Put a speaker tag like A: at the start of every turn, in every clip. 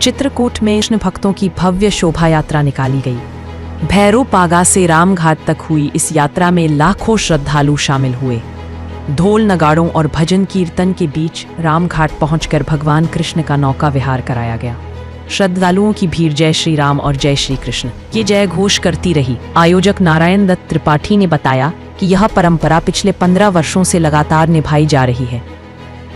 A: चित्रकूट में कृष्ण भक्तों की भव्य शोभा यात्रा निकाली गई। भैरो पागा से रामघाट तक हुई इस यात्रा में लाखों श्रद्धालु शामिल हुए। ढोल नगाड़ों और भजन कीर्तन के बीच रामघाट पहुंचकर भगवान कृष्ण का नौका विहार कराया गया। श्रद्धालुओं की भीड़ जय श्री राम और जय श्री कृष्ण ये जय घोष करती रही। आयोजक नारायण दत्त त्रिपाठी ने बताया कि यह परंपरा पिछले 15 वर्षों से लगातार निभाई जा रही है।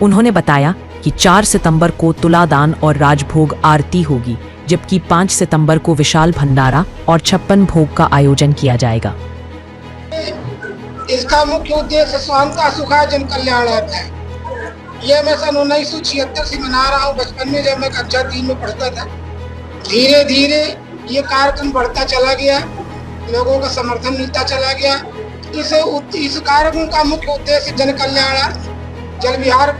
A: उन्होंने बताया कि 4 सितंबर को तुलादान और राजभोग आरती होगी, जबकि 5 सितंबर को विशाल भंडारा और 56 भोग का आयोजन किया जाएगा।
B: इसका मुख्य उद्देश्य स्वांता सुखा जन कल्याणार्थ है। ये मैं सन 1976 से मना रहा हूँ। बचपन में जब मैं कक्षा 3 में पढ़ता था, धीरे धीरे ये कार्यक्रम बढ़ता चला गया, लोगों का समर्थन मिलता चला गया। इस कार्यक्रम का मुख्य उद्देश्य जन कल्याणार्थ। जल विहार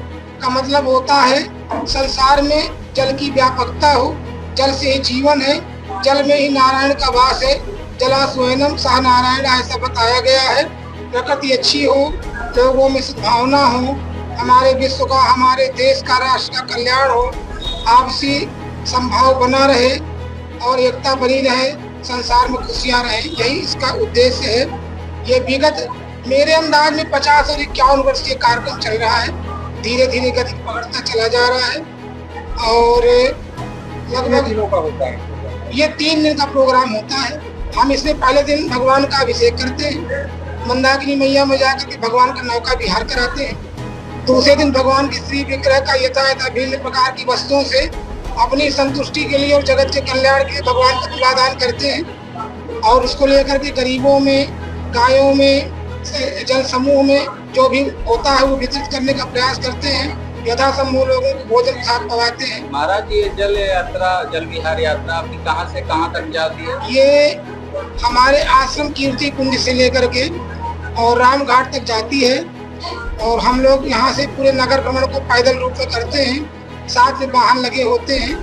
B: का मतलब होता है संसार में जल की व्यापकता हो, जल से ही जीवन है, जल में ही नारायण का वास है। जला स्वयं सह नारायण ऐसा बताया गया है। प्रकृति अच्छी हो, लोगों में सद्भावना हो, हमारे विश्व का, हमारे देश का, राष्ट्र का कल्याण हो, आपसी संभाव बना रहे और एकता बनी रहे, संसार में खुशियाँ रहे, यही इसका उद्देश्य है। ये विगत मेरे अंदाज में 50 और 51 वर्ष ये कार्यक्रम चल रहा है। धीरे धीरे गति पकड़ता चला जा रहा है और लगभग दिनों का होता है। ये 3 दिन का प्रोग्राम होता है। हम इसमें पहले दिन भगवान का अभिषेक करते हैं, मंदाकिनी मैया में जाकर के भगवान का नौका विहार कराते हैं। दूसरे दिन भगवान की श्री विग्रह का यथायथा विभिन्न प्रकार की वस्तुओं से अपनी संतुष्टि के लिए और जगत के कल्याण के लिए भगवान का तुलादान करते हैं और उसको लेकर के गरीबों में, गायों में, जल समूह में जो भी होता है वो वितरित करने का प्रयास करते हैं। यथासंभव लोगों को भोजन प्रसाद पवाते हैं।
C: महाराज, ये जल यात्रा, जल विहार यात्रा आपकी कहाँ से कहाँ तक जाती है?
B: ये हमारे आश्रम कीर्ति कुंज से लेकर के और रामघाट तक जाती है और हम लोग यहाँ से पूरे नगर भ्रमण को पैदल रूप में करते हैं। साथ में वाहन लगे होते हैं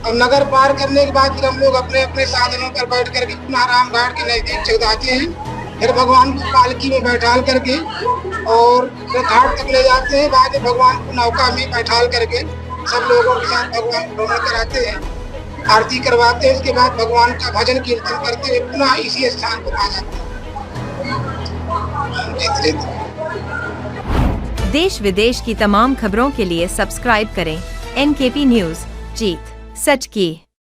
B: और नगर पार करने के बाद फिर हम लोग अपने अपने साधनों पर बैठ करके पुनः रामघाट के नजदीक चल जाते हैं। फिर भगवान को पालकी में बैठाल करके और घाट तक ले जाते हैं। बाद में भगवान को नौका में बैठाल करके सब लोगों के साथ भगवान भ्रमण कराते हैं, आरती करवाते हैं। उसके बाद भगवान का भजन कीर्तन करते हुए पुनः इसी स्थान पर आ जाते हैं।
D: देश विदेश की तमाम खबरों के लिए सब्सक्राइब करें NKP न्यूज। जीत सच की।